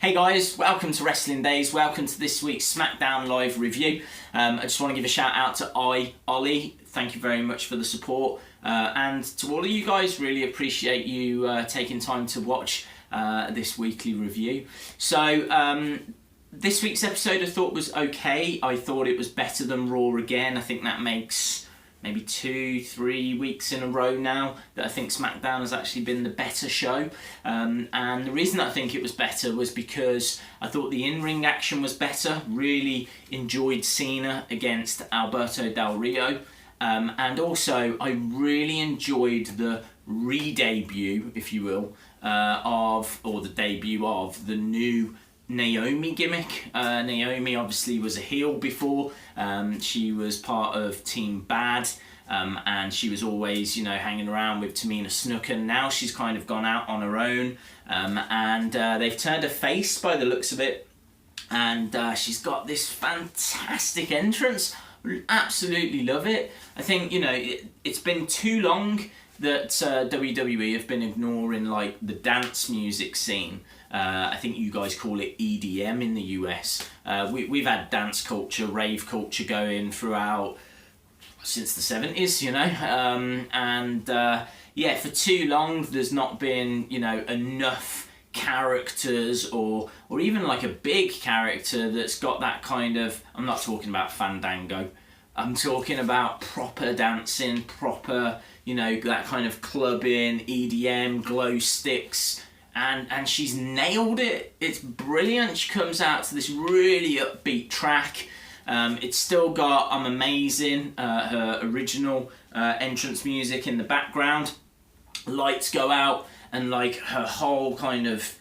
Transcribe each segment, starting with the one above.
Hey guys, welcome to Wrestling Days, welcome to this week's Smackdown live review. I just want to give a shout out to Ollie, thank you very much for the support, and to all of you guys, really appreciate you taking time to watch this weekly review. So this week's episode I thought was okay. I thought it was better than Raw again. I think that makes maybe 2-3 weeks in a row now that I think SmackDown has actually been the better show. And the reason I think it was better was because I thought the in-ring action was better. Really enjoyed Cena against Alberto Del Rio. And also I really enjoyed the re-debut, if you will, the debut of the new Naomi gimmick. Naomi obviously was a heel before. She was part of Team Bad, and she was always, hanging around with Tamina Snuka. Now she's kind of gone out on her own, and they've turned her face by the looks of it. And she's got this fantastic entrance. Absolutely love it. I think, it's been too long that WWE have been ignoring the dance music scene. I think you guys call it EDM in the US. We've had dance culture, rave culture going throughout since the 70s, for too long there's not been, enough characters or even a big character that's got that kind of, I'm not talking about Fandango, I'm talking about proper dancing, proper, that kind of clubbing, EDM, glow sticks, and she's nailed it. It's brilliant. She comes out to this really upbeat track. It's still got I'm Amazing, her original entrance music in the background. Lights go out and her whole kind of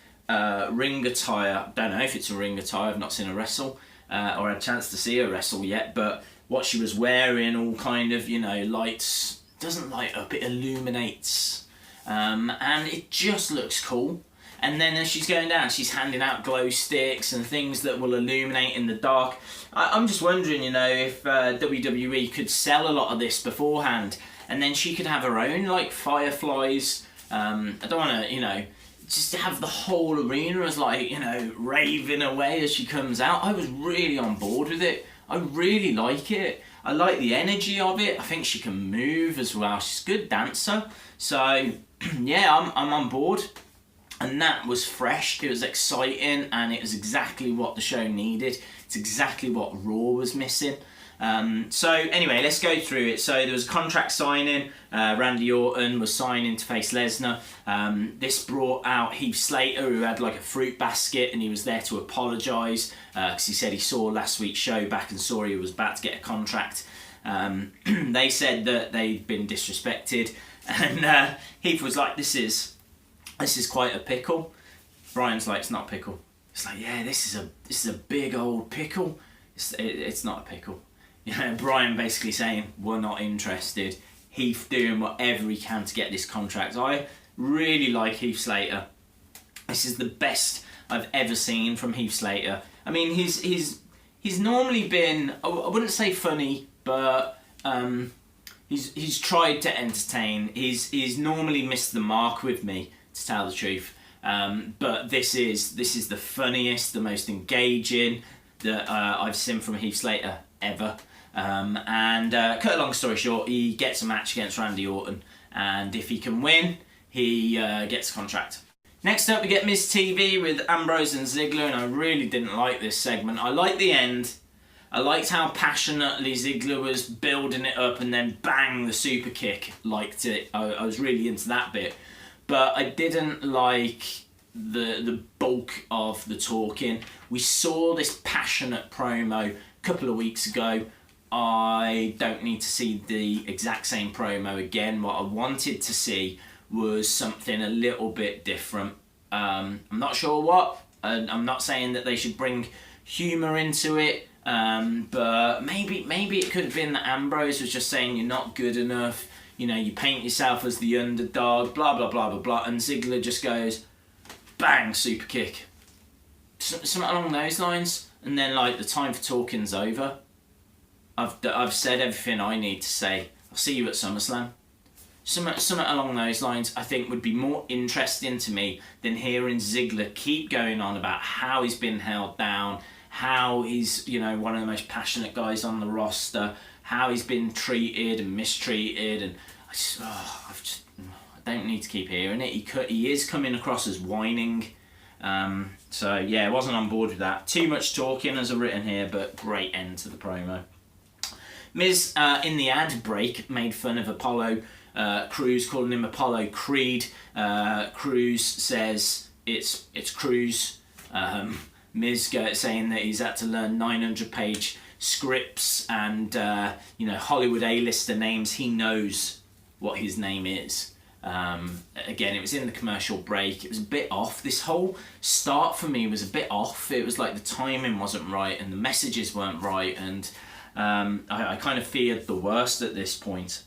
ring attire, I don't know if it's a ring attire, I've not seen her wrestle or had a chance to see her wrestle yet, but what she was wearing, all kind of, lights, doesn't light up, it illuminates. And it just looks cool. And then as she's going down, she's handing out glow sticks and things that will illuminate in the dark. I'm just wondering, if WWE could sell a lot of this beforehand, and then she could have her own, fireflies. I don't want to, just have the whole arena as, raving away as she comes out. I was really on board with it. I really like it. I like the energy of it. I think she can move as well. She's a good dancer. So, yeah, I'm on board. And that was fresh. It was exciting, and it was exactly what the show needed. It's exactly what Raw was missing. So anyway, let's go through it. So there was a contract signing. Randy Orton was signing to face Lesnar. This brought out Heath Slater, who had a fruit basket, and he was there to apologise because he said he saw last week's show back and saw he was about to get a contract. They said that they'd been disrespected, and Heath was like, "This is quite a pickle." Brian's like, "It's not a pickle." It's like, "Yeah, this is a big old pickle." It's not a pickle. Brian basically saying, "We're not interested." Heath doing whatever he can to get this contract. I really like Heath Slater. This is the best I've ever seen from Heath Slater. I mean, he's normally been, I wouldn't say funny, but he's tried to entertain. He's normally missed the mark with me, to tell the truth. But this is the funniest, the most engaging that I've seen from Heath Slater ever. Cut a long story short, he gets a match against Randy Orton, and if he can win, he gets a contract. Next up, we get Miz TV with Ambrose and Ziggler, and I really didn't like this segment. I liked the end. I liked how passionately Ziggler was building it up, and then bang, the super kick. Liked it. I was really into that bit. But I didn't like the bulk of the talking. We saw this passionate promo a couple of weeks ago. I don't need to see the exact same promo again. What I wanted to see was something a little bit different. I'm not sure what. I'm not saying that they should bring humour into it, but maybe it could have been that Ambrose was just saying you're not good enough. You paint yourself as the underdog, blah, blah, blah, blah, blah. And Ziggler just goes, bang, super kick. Something along those lines. And then, the time for talking's over. I've said everything I need to say. I'll see you at SummerSlam. Something along those lines I think would be more interesting to me than hearing Ziggler keep going on about how he's been held down, how he's, you know, one of the most passionate guys on the roster, how he's been treated and mistreated, and I don't need to keep hearing it. He is coming across as whining. So yeah, I wasn't on board with that. Too much talking as I've written here, but great end to the promo. Miz in the ad break made fun of Apollo Crews, calling him Apollo Creed. Crews says it's Crews. Miz saying that he's had to learn 900-page scripts and you know, Hollywood A-lister names. He knows what his name is. Again, it was in the commercial break. It was a bit off. This whole start for me was a bit off. It was like the timing wasn't right and the messages weren't right, and I kind of feared the worst at this point.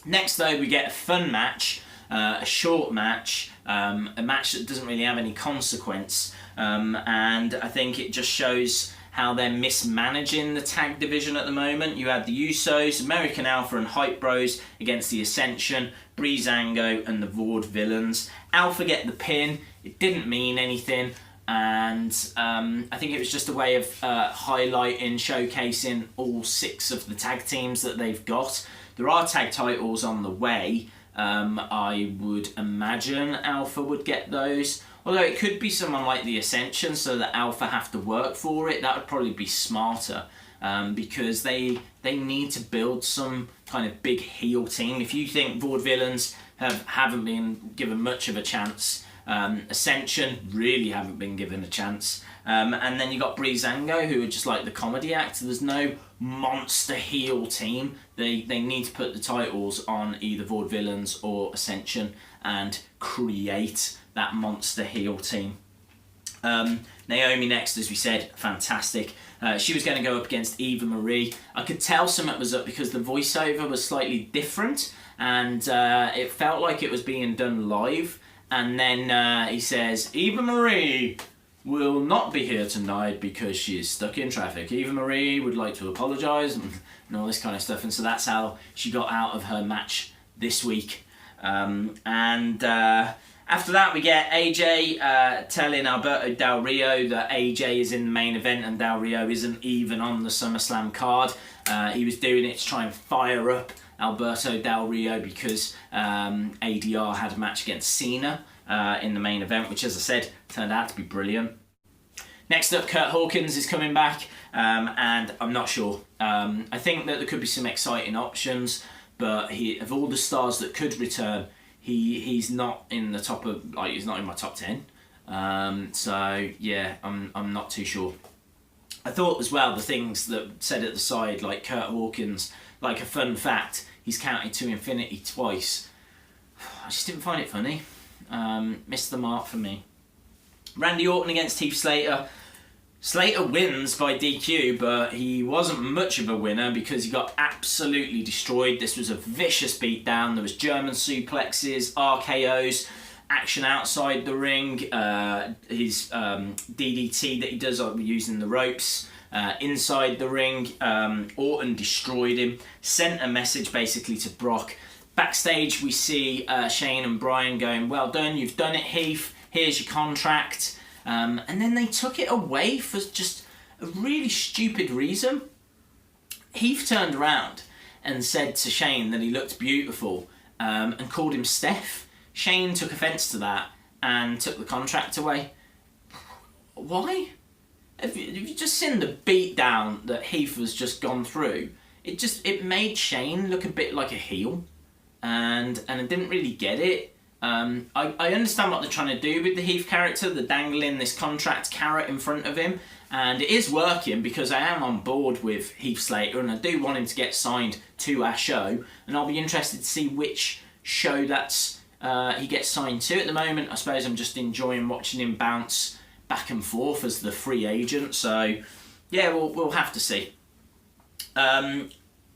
Next though, we get a fun match, a short match, a match that doesn't really have any consequence, and I think it just shows how they're mismanaging the tag division at the moment. You had the Usos, American Alpha and Hype Bros against the Ascension, Breezango and the Vaudevillains. Alpha get the pin. It didn't mean anything, and I think it was just a way of highlighting, showcasing all 6 of the tag teams that they've got. There are tag titles on the way. I would imagine Alpha would get those. Although it could be someone like the Ascension, so that Alpha have to work for it. That would probably be smarter, because they need to build some kind of big heel team. If you think Vaudevillains haven't been given much of a chance, Ascension really haven't been given a chance, and then you got Breezango, who are just like the comedy act. There's no monster heel team. They need to put the titles on either Vaudevillains or Ascension and create that monster heel team. Naomi next, as we said, fantastic. She was going to go up against Eva Marie. I could tell something was up because the voiceover was slightly different, and it felt like it was being done live. And then he says, Eva Marie will not be here tonight because she is stuck in traffic. Eva Marie would like to apologise and all this kind of stuff. And so that's how she got out of her match this week. After that, we get AJ telling Alberto Del Rio that AJ is in the main event and Del Rio isn't even on the SummerSlam card. He was doing it to try and fire up Alberto Del Rio because ADR had a match against Cena in the main event, which, as I said, turned out to be brilliant. Next up, Kurt Hawkins is coming back, and I'm not sure. I think that there could be some exciting options, but of all the stars that could return, he's not in the top of, like, he's not in my top 10. So yeah, I'm not too sure. I thought as well the things that said at the side, like Kurt Hawkins, like a fun fact, he's counted to infinity twice. I just didn't find it funny. Missed the mark for me. Randy Orton against Heath Slater. Slater wins by DQ, but he wasn't much of a winner because he got absolutely destroyed. This was a vicious beatdown. There was German suplexes, RKOs, action outside the ring, his DDT that he does using the ropes, inside the ring. Orton destroyed him, sent a message basically to Brock. Backstage we see Shane and Bryan going, well done, you've done it, Heath, here's your contract. And then they took it away for just a really stupid reason. Heath turned around and said to Shane that he looked beautiful, and called him Steph. Shane took offence to that and took the contract away. Why? Have you just seen the beatdown that Heath has just gone through? It made Shane look a bit like a heel, and I didn't really get it. I understand what they're trying to do with the Heath character. They're dangling this contract carrot in front of him, and it is working because I am on board with Heath Slater and I do want him to get signed to our show, and I'll be interested to see which show that's he gets signed to. At the moment, I suppose I'm just enjoying watching him bounce back and forth as the free agent, so yeah, we'll have to see.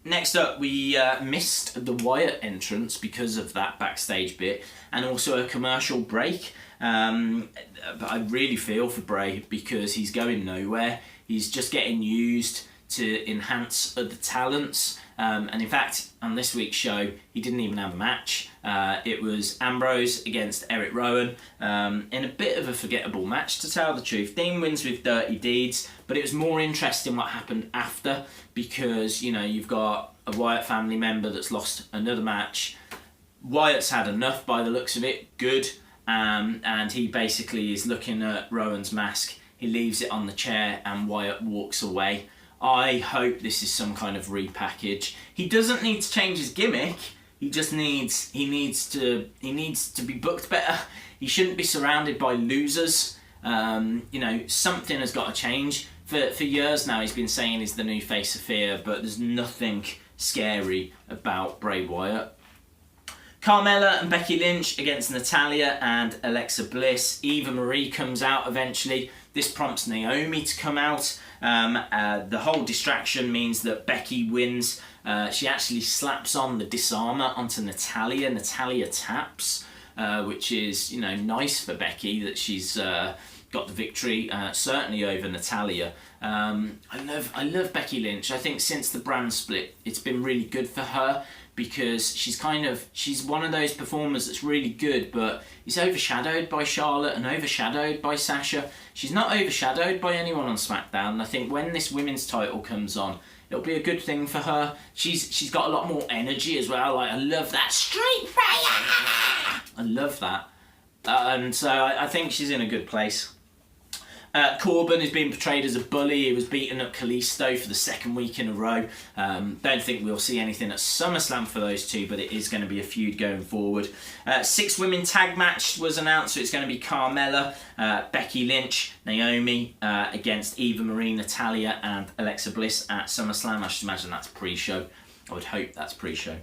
Next up, we missed the Wyatt entrance because of that backstage bit, and also a commercial break. But I really feel for Bray because he's going nowhere. He's just getting used to enhance other talents. And in fact, on this week's show, he didn't even have a match. It was Ambrose against Eric Rowan in a bit of a forgettable match, to tell the truth. Dean wins with dirty deeds, but it was more interesting what happened after, because, you know, you've got a Wyatt family member that's lost another match. Wyatt's had enough by the looks of it, good, and he basically is looking at Rowan's mask. He leaves it on the chair and Wyatt walks away. I hope this is some kind of repackage. He doesn't need to change his gimmick. He just needs to be booked better. He shouldn't be surrounded by losers. You know, something has got to change. For years now, he's been saying he's the new face of fear, but there's nothing scary about Bray Wyatt. Carmella and Becky Lynch against Natalya and Alexa Bliss. Eva Marie comes out eventually. This prompts Naomi to come out. The whole distraction means that Becky wins. She actually slaps on the disarmer onto Natalya. Natalya taps, which is, you know, nice for Becky that she's got the victory, certainly over Natalya. I love Becky Lynch. I think since the brand split, it's been really good for her, because she's one of those performers that's really good, but is overshadowed by Charlotte and overshadowed by Sasha. She's not overshadowed by anyone on Smackdown, and I think when this women's title comes on, it'll be a good thing for her. She's got a lot more energy as well. Like, I love that Street Fire! I love that. And so I think she's in a good place. Corbin is being portrayed as a bully. He was beating up Kalisto for the second week in a row. Don't think we'll see anything at SummerSlam for those two, but it is going to be a feud going forward. 6 women tag match was announced, so it's going to be Carmella, Becky Lynch, Naomi against Eva Marie, Natalya and Alexa Bliss at SummerSlam. I should imagine that's pre-show. I would hope that's pre-show.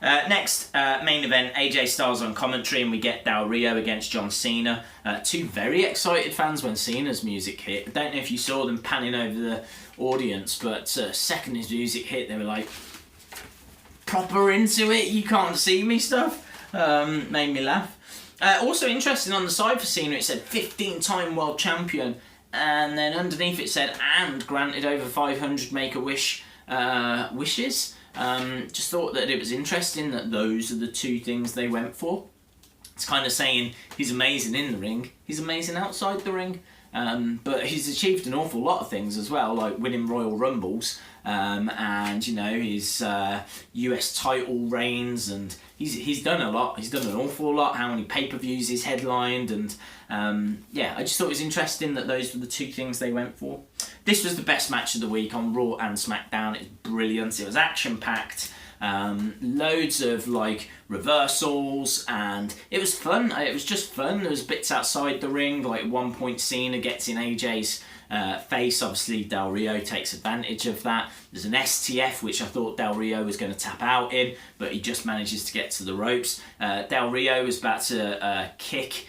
Next, main event, AJ Styles on commentary, and we get Del Rio against John Cena. 2 very excited fans when Cena's music hit. I don't know if you saw them panning over the audience, but second his music hit, they were like, proper into it, you can't see me stuff. Made me laugh. Also interesting, on the side for Cena, it said 15-time world champion, and then underneath it said, and granted over 500 Make-A-Wish wishes. Just thought that it was interesting that those are the 2 things they went for. It's kind of saying he's amazing in the ring, he's amazing outside the ring, but he's achieved an awful lot of things as well, like winning Royal Rumbles, and, you know, his US title reigns, and he's done a lot. He's done an awful lot. How many pay-per-views he's headlined, and yeah, I just thought it was interesting that those were the 2 things they went for. This was the best match of the week on Raw and Smackdown. It's brilliant. It was action-packed. Loads of like reversals, and it was fun. It was just fun. There was bits outside the ring, like at one point Cena gets in AJ's face. Obviously Del Rio takes advantage of that. There's an STF which I thought Del Rio was going to tap out in, but he just manages to get to the ropes. Del Rio was about to kick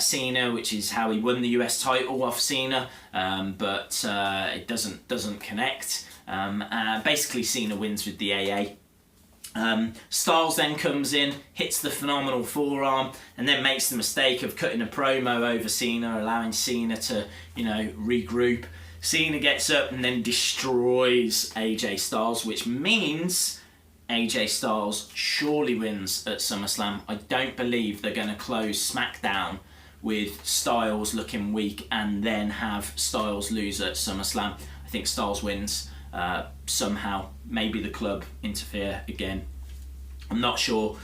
Cena, which is how he won the US title off Cena, but it doesn't connect. Basically Cena wins with the AA. Styles then comes in, hits the phenomenal forearm, and then makes the mistake of cutting a promo over Cena, allowing Cena to, you know, regroup. Cena gets up and then destroys AJ Styles, which means AJ Styles surely wins at SummerSlam. I don't believe they're going to close SmackDown with Styles looking weak and then have Styles lose at SummerSlam. I think Styles wins. Somehow, maybe the club interfere again. I'm not sure.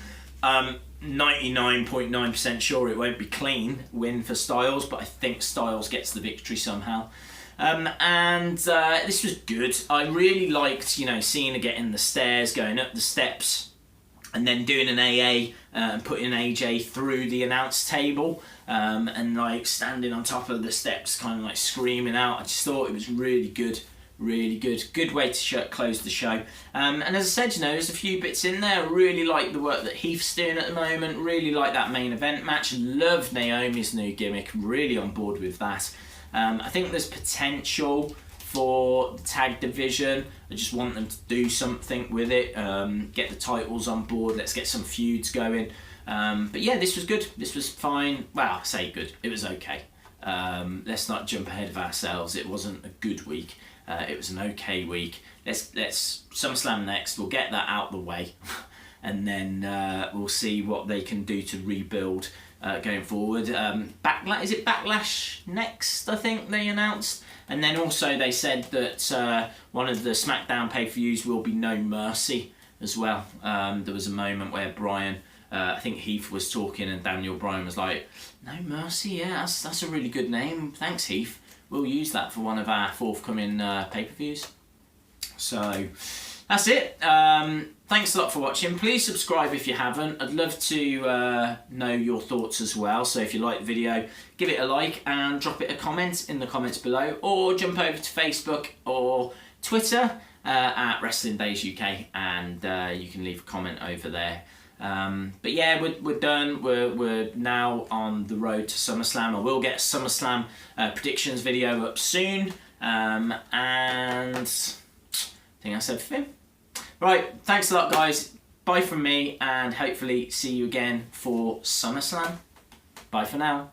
99.9% sure it won't be clean win for Styles, but I think Styles gets the victory somehow. This was good. I really liked, you know, Cena getting the stairs, going up the steps, and then doing an AA and putting AJ through the announce table, and like standing on top of the steps, kind of like screaming out. I just thought it was really good. Really good way to close the show. And as I said, you know, there's a few bits in there. I really like the work that Heath's doing at the moment. Really like that main event match. Love Naomi's new gimmick. Really on board with that. I think there's potential for the tag division. I just want them to do something with it. Get the titles on board. Let's get some feuds going. But yeah, this was good. This was fine. Well, I say good. It was okay. Let's not jump ahead of ourselves. It wasn't a good week. It was an okay week. Let's SummerSlam next. We'll get that out the way, and then we'll see what they can do to rebuild going forward. Is it Backlash next? I think they announced, and then also they said that one of the Smackdown pay-per-views will be No Mercy as well. There was a moment where Bryan, I think Heath was talking, and Daniel Bryan was like, "No Mercy, yeah, that's a really good name. Thanks, Heath. We'll use that for one of our forthcoming pay-per-views." So that's it. Thanks a lot for watching. Please subscribe if you haven't. I'd love to know your thoughts as well. So if you like the video, give it a like and drop it a comment in the comments below, or jump over to Facebook or Twitter at Wrestling Days UK, and you can leave a comment over there. But yeah, we're done. We're now on the road to SummerSlam. I will get a SummerSlam predictions video up soon. And I think that's everything. Right, thanks a lot, guys. Bye from me, and hopefully see you again for SummerSlam. Bye for now.